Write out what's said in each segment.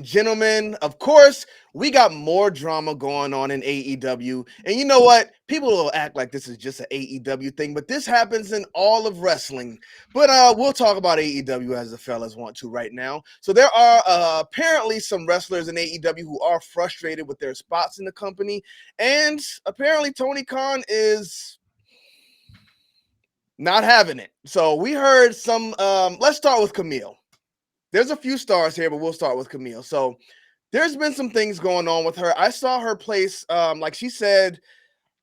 Gentlemen, of course, we got more drama going on in AEW. And you know what? People will act like this is just an AEW thing, but this happens in all of wrestling. But we'll talk about AEW as the fellas want to right now. So there are apparently some wrestlers in AEW who are frustrated with their spots in the company. And apparently Tony Khan is not having it. So we heard some let's start with Camille. There's a few stars here, but we'll start with Camille. So there's been some things going on with her. I saw her place, like she said,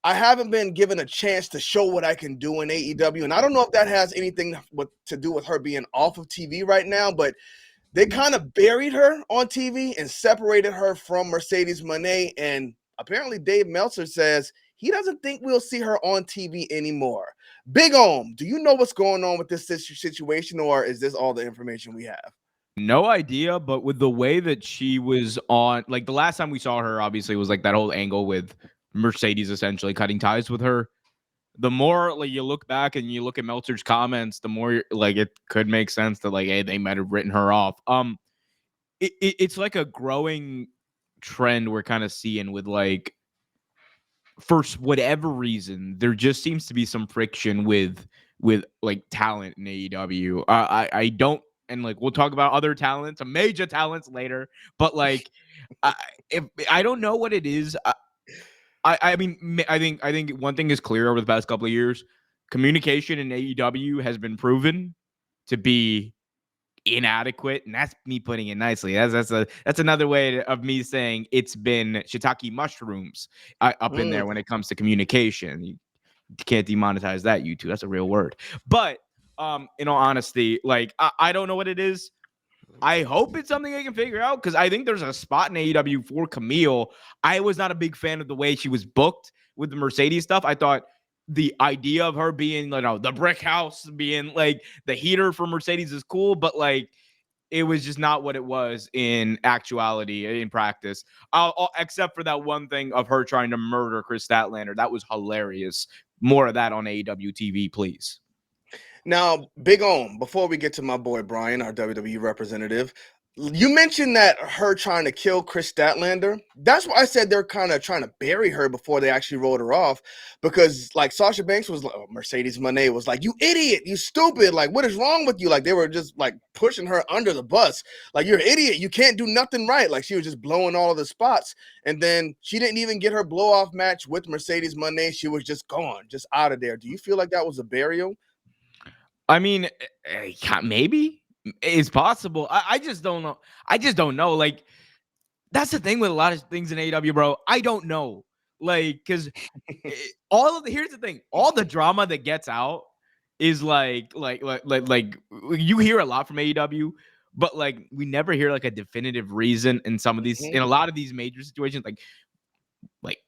I haven't been given a chance to show what I can do in AEW. And I don't know if that has anything to do with her being off of TV right now, but they kind of buried her on TV and separated her from Mercedes Moné. And apparently Dave Meltzer says he doesn't think we'll see her on TV anymore. Big Om, do you know what's going on with this situation, or is this all the information we have? No idea, but with the way that she was on, like the last time we saw her, obviously was like that whole angle with Mercedes essentially cutting ties with her. The more like you look back and you look at Meltzer's comments, the more like it could make sense that like, hey, they might have written her off. It's like a growing trend we're kind of seeing with like, for whatever reason, there just seems to be some friction with like talent in AEW. I don't, and like we'll talk about other talents, some major talents later, but like I, if I don't know what it is. I mean, I think one thing is clear over the past couple of years: communication in AEW has been proven to be inadequate, and that's me putting it nicely. That's another way of me saying it's been shiitake mushrooms up in there when it comes to communication. You can't demonetize that, YouTube. That's a real word. But in all honesty, like I don't know what it is. I hope it's something I can figure out because I think there's a spot in AEW for Camille. I was not a big fan of the way she was booked with the Mercedes stuff. I thought the idea of her being, the brick house, being like the heater for Mercedes is cool, but like it was just not what it was in actuality, in practice. Except for that one thing of her trying to murder Chris Statlander. That was hilarious. More of that on AEW TV, please. Now, Big Om, before we get to my boy Brian, our WWE representative, you mentioned that her trying to kill Chris Statlander. That's why I said they're kind of trying to bury her before they actually wrote her off. Because like Sasha Banks was like, Mercedes Moné was like, you idiot, you stupid. Like, what is wrong with you? Like, they were just like pushing her under the bus. Like, you're an idiot. You can't do nothing right. Like, she was just blowing all of the spots. And then she didn't even get her blow off match with Mercedes Moné. She was just gone, just out of there. Do you feel like that was a burial? I mean, maybe it's possible. I just don't know. I just don't know. Like, that's the thing with a lot of things in AEW, bro. I don't know. Like, because here's the thing, all the drama that gets out is like you hear a lot from AEW, but like we never hear like a definitive reason in some of these, in a lot of these major situations. Like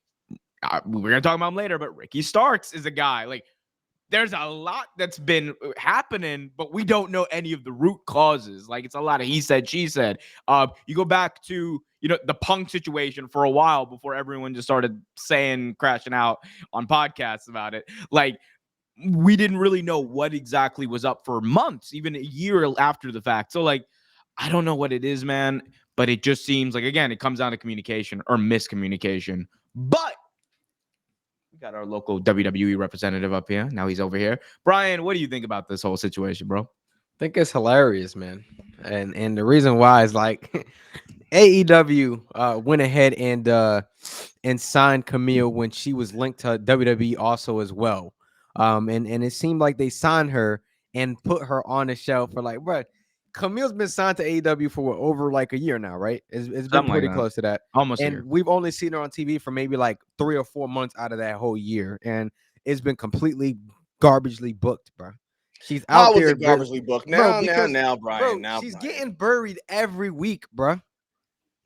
we're gonna talk about him later, but Ricky Starks is a guy like there's a lot that's been happening, but we don't know any of the root causes. Like it's a lot of he said, she said. You go back to the Punk situation for a while before everyone just started saying crashing out on podcasts about it. Like we didn't really know what exactly was up for months, even a year after the fact. So like I don't know what it is, man. But it just seems like again, it comes down to communication or miscommunication. But we got our local WWE representative up here. Now he's over here. Brian, what do you think about this whole situation, bro? Think it's hilarious, man. And the reason why is like AEW went ahead and signed Camille when she was linked to WWE also as well. And it seemed like they signed her and put her on the shelf for like, bro, Camille's been signed to AEW for over like a year now, right? It's been Something like pretty that. close to that. Almost And here. we've only seen her on TV for maybe like 3 or 4 months out of that whole year. And it's been completely garbagely booked, bro. She's out How was there, it garbagely booked? bro, Now, because Brian. bro, Now, she's Brian. getting buried every week, bro.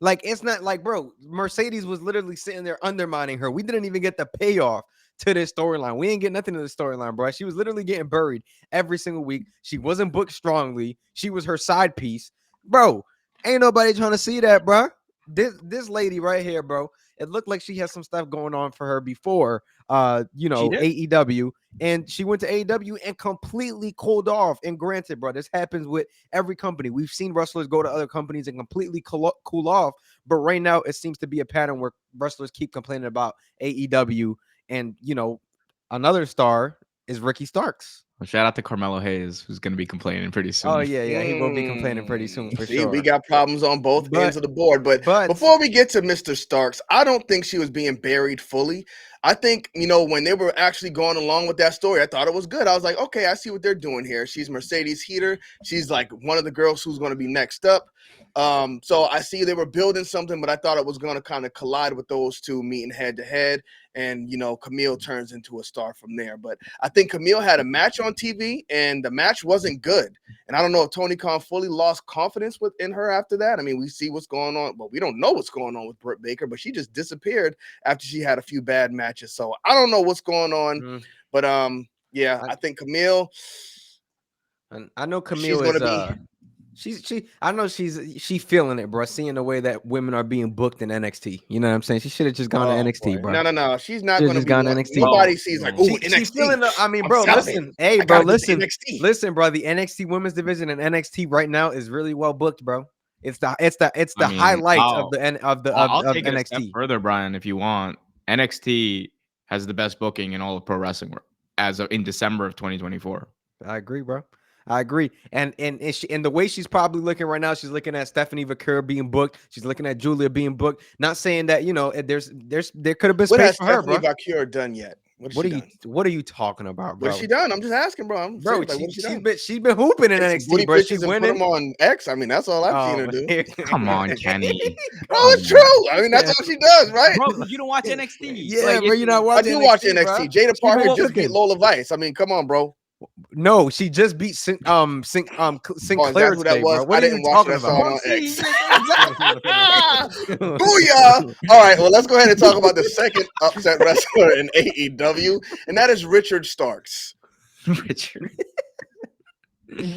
Like it's not like, bro, Mercedes was literally sitting there undermining her. We didn't even get the payoff to this storyline. We ain't get nothing to the storyline, bro. She was literally getting buried every single week. She wasn't booked strongly. She was her side piece, bro. Ain't nobody trying to see that, bro. this lady right here, bro. It looked like she had some stuff going on for her before, She did? AEW, and she went to AEW and completely cooled off. And granted, bro, this happens with every company. We've seen wrestlers go to other companies and completely cool off, but right now it seems to be a pattern where wrestlers keep complaining about AEW, and another star is Ricky Starks. Well, shout out to Carmelo Hayes, who's going to be complaining pretty soon. Oh yeah, he will be complaining pretty soon for See, we sure. got problems on both But- ends of the board. But before we get to Mr. Starks, I don't think she was being buried fully. I think, when they were actually going along with that story, I thought it was good. I was like, okay, I see what they're doing here. She's Mercedes Heater. She's like one of the girls who's going to be next up. So I see they were building something, but I thought it was going to kind of collide with those two meeting head to head. And, Camille turns into a star from there. But I think Camille had a match on TV, and the match wasn't good. And I don't know if Tony Khan fully lost confidence within her after that. I mean, we see what's going on, but we don't know what's going on with Britt Baker, but she just disappeared after she had a few bad matches. So I don't know what's going on. But I think Camille. And I know Camille is I know she's feeling it, bro. Seeing the way that women are being booked in NXT. You know what I'm saying? She should have just gone to NXT, bro. No. She's not going to be gone to NXT. Nobody sees like, oh, NXT. She's feeling I mean, bro, listen. Hey, bro, listen, bro. The NXT women's division and NXT right now is really well booked, bro. It's the highlight of the I'll take NXT. it a step further, Brian, if you want. NXT has the best booking in all of pro wrestling in December of 2024. I agree, bro. I agree. And the way she's probably looking right now, she's looking at Stephanie Vaquer being booked. She's looking at Julia being booked. Not saying that, there could have been space for her, bro. What has Stephanie Vaquer done yet? What are you talking about, bro? What has she done? I'm just asking, bro. She's been hooping in NXT, bro. She's winning. Put them on X. I mean, that's all I've seen her do. Come on, Kenny. Bro, it's true. I mean, that's all she does, right? Bro, you don't watch NXT. Yeah, bro, you're not watching. I do watch NXT. Jada Parker just beat Lola Vice. I mean, come on, bro. No, she just beat Sinclair today, bro. What are you talking about? Booyah! All right, well, let's go ahead and talk about the second upset wrestler in AEW, and that is Richard Starks. Richard.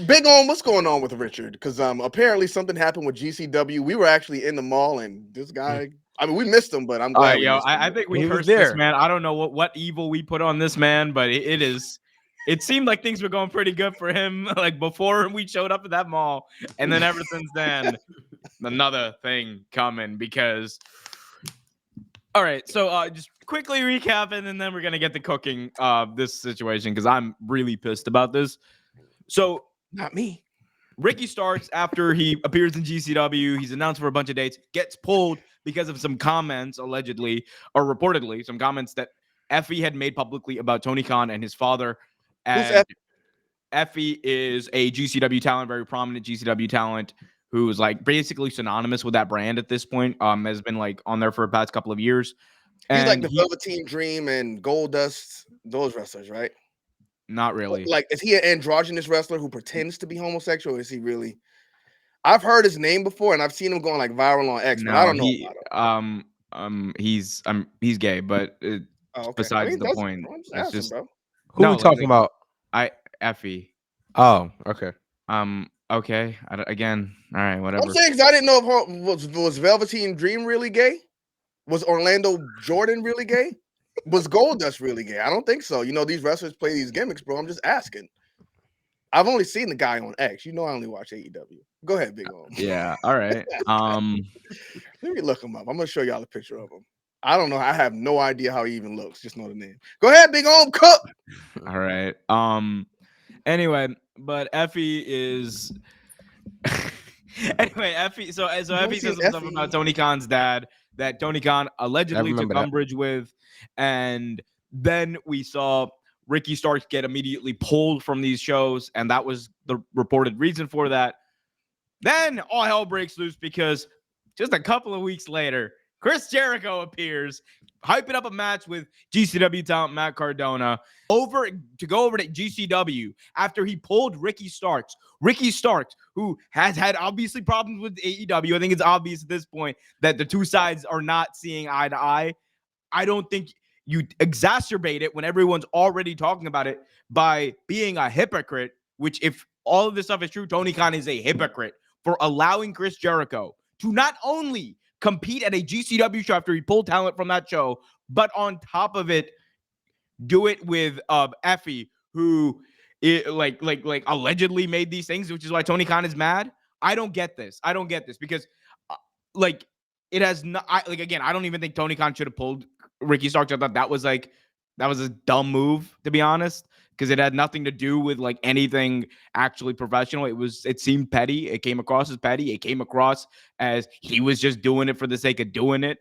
Big on what's going on with Richard? Because apparently something happened with GCW. We were actually in the mall, and this guy. I mean, we missed him, but I'm glad. I think we cursed this man. I don't know what evil we put on this man, but it is. It seemed like things were going pretty good for him, like before we showed up at that mall, and then ever since then, another thing coming. Because, all right, so just quickly recapping, and then we're gonna get to cooking this situation because I'm really pissed about this. So, not me. Ricky Starks, after he appears in GCW, he's announced for a bunch of dates, gets pulled because of some comments, allegedly or reportedly, some comments that Effie had made publicly about Tony Khan and his father. And Effie is a GCW talent, very prominent GCW talent, who is like basically synonymous with that brand at this point. Has been like on there for the past couple of years. He's like the Velveteen Dream and Goldust, those wrestlers, right? Not really. Like, is he an androgynous wrestler who pretends to be homosexual? Or is he really? I've heard his name before, and I've seen him going like viral on X, but I don't know about him. He's gay, but besides the point, it's just bro. Who are we talking about? Effie. Oh, okay. Okay. Again, all right, whatever. I'm saying because I didn't know if was Velveteen Dream really gay? Was Orlando Jordan really gay? Was Goldust really gay? I don't think so. These wrestlers play these gimmicks, bro. I'm just asking. I've only seen the guy on X. I only watch AEW. Go ahead, Big O. Yeah. All right. Let me look him up. I'm gonna show y'all a picture of him. I don't know. I have no idea how he even looks. Just know the name. Go ahead, Big O. Cook. All right. Anyway, but Effie is. Anyway, Effie. So Effie says some stuff about Tony Khan's dad that Tony Khan allegedly took umbrage with, and then we saw Ricky Starks get immediately pulled from these shows, and that was the reported reason for that. Then all hell breaks loose because just a couple of weeks later, Chris Jericho appears, hyping up a match with GCW talent Matt Cardona to go over to GCW after he pulled Ricky Starks. Ricky Starks, who has had obviously problems with AEW. I think it's obvious at this point that the two sides are not seeing eye to eye. I don't think you exacerbate it when everyone's already talking about it by being a hypocrite, which if all of this stuff is true, Tony Khan is a hypocrite for allowing Chris Jericho to not only compete at a GCW show after he pulled talent from that show, but on top of it, do it with Effie, who like allegedly made these things, which is why Tony Khan is mad. I don't get this. Because like it has not. Again, I don't even think Tony Khan should have pulled Ricky Starks. I thought that was a dumb move, to be honest, because it had nothing to do with like anything actually professional. It seemed petty. It came across as petty. It came across as he was just doing it for the sake of doing it.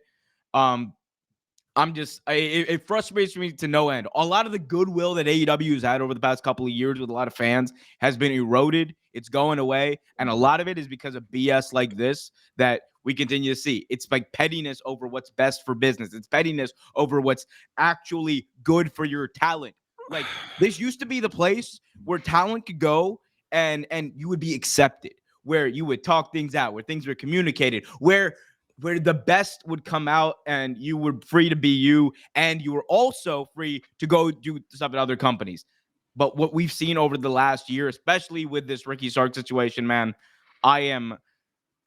It frustrates me to no end. A lot of the goodwill that AEW has had over the past couple of years with a lot of fans has been eroded. It's going away. And a lot of it is because of BS like this that we continue to see. It's like pettiness over what's best for business. It's pettiness over what's actually good for your talent. Like, this used to be the place where talent could go and you would be accepted, where you would talk things out, where things were communicated, where the best would come out and you were free to be you, and you were also free to go do stuff at other companies. But what we've seen over the last year, especially with this Ricky Starks situation, man,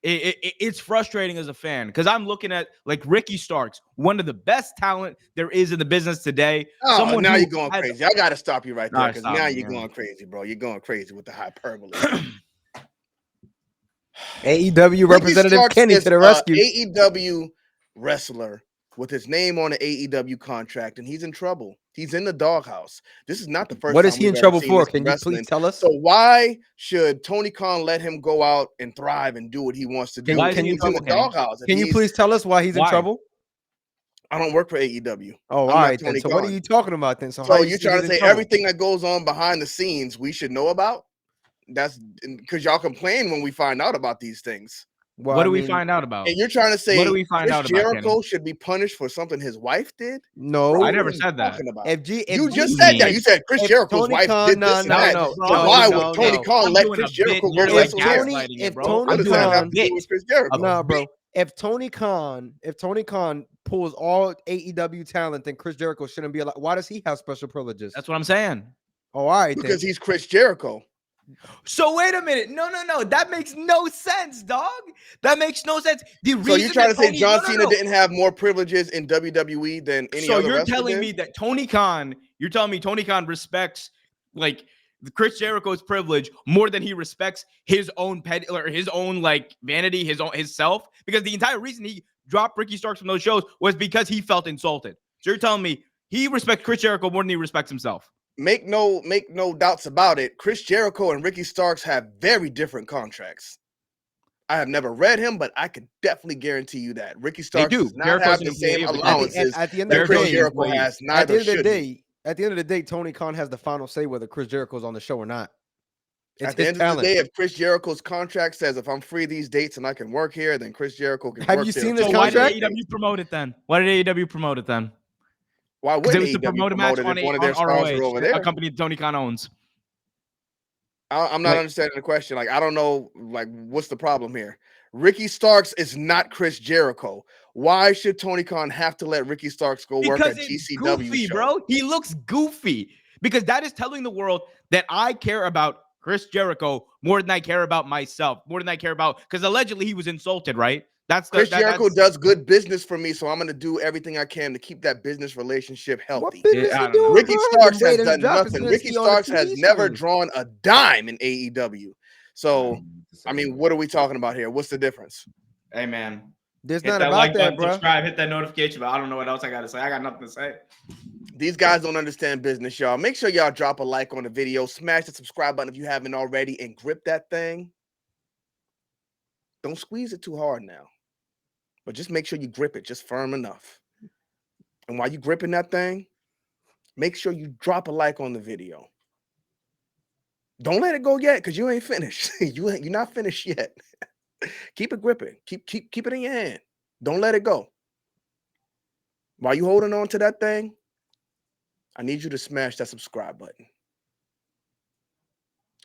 it's frustrating as a fan, because I'm looking at like Ricky Starks, one of the best talent there is in the business today. Oh, now you're going crazy. I got to stop you right there, because now you're going crazy, bro. You're going crazy with the hyperbole. AEW representative Kenny to the rescue. AEW wrestler with his name on the AEW contract, and he's in trouble. He's in the doghouse. This is not the first. What is he in trouble for? Can you please tell us? So why should Tony Khan let him go out and thrive and do what he wants to do? Can you in the doghouse? Can you please tell us why he's in trouble? I don't work for AEW. Oh, all right. Then. So what are you talking about then? So you're trying to say everything that goes on behind the scenes we should know about? That's because y'all complain when we find out about these things. Well, what do we find out about? And you're trying to say what do we find out about? Jericho should be punished for something his wife did? No, I never said that. You just said that. You said Chris Jericho's wife did this. No. So why would Tony Khan let Chris Jericho go wrestle here? If Tony Khan, nah, bro. If Tony Khan pulls all AEW talent, then Chris Jericho shouldn't be allowed. Why does he have special privileges? That's what I'm saying. Oh, all right. Because he's Chris Jericho. So wait a minute. No. That makes no sense, dog. That makes no sense. So you're trying to say John Cena didn't have more privileges in WWE than any other wrestler? So you're telling me that Tony Khan respects like Chris Jericho's privilege more than he respects his own his own like vanity, his self? Because the entire reason he dropped Ricky Starks from those shows was because he felt insulted. So you're telling me he respects Chris Jericho more than he respects himself? Make no doubts about it. Chris Jericho and Ricky Starks have very different contracts. I have never read him, but I could definitely guarantee you that Ricky Starks does not have the same allowances at the end that of the Chris day, Jericho has. At the end of the day, Tony Khan has the final say whether Chris Jericho's on the show or not. At the end of the day, if Chris Jericho's contract says if I'm free these dates and I can work here, then Chris Jericho can work there. Have you seen this contract? Why did AEW promote it then? Why did AEW promote it then? Why wouldn't AEW promote a match on one of their stars over there? A company Tony Khan owns. I'm not understanding the question. Like, I don't know, like, what's the problem here? Ricky Starks is not Chris Jericho. Why should Tony Khan have to let Ricky Starks go work at GCW goofy, show? Bro. He looks goofy because that is telling the world that I care about Chris Jericho more than I care about myself, more than I care about, because allegedly he was insulted, right? Chris Jericho does good business for me, so I'm going to do everything I can to keep that business relationship healthy. Ricky Starks has done nothing. Ricky Starks has never drawn a dime in AEW. So, I mean, what are we talking about here? What's the difference? Hey, man. There's not about that, bro. Subscribe, hit that notification bell. I don't know what else I got to say. I got nothing to say. These guys don't understand business, y'all. Make sure y'all drop a like on the video. Smash the subscribe button if you haven't already and grip that thing. Don't squeeze it too hard now. But just make sure you grip it just firm enough. And while you're gripping that thing, make sure you drop a like on the video. Don't let it go yet, because you ain't finished. You're not finished yet. Keep it gripping. Keep it in your hand. Don't let it go. While you holding on to that thing, I need you to smash that subscribe button.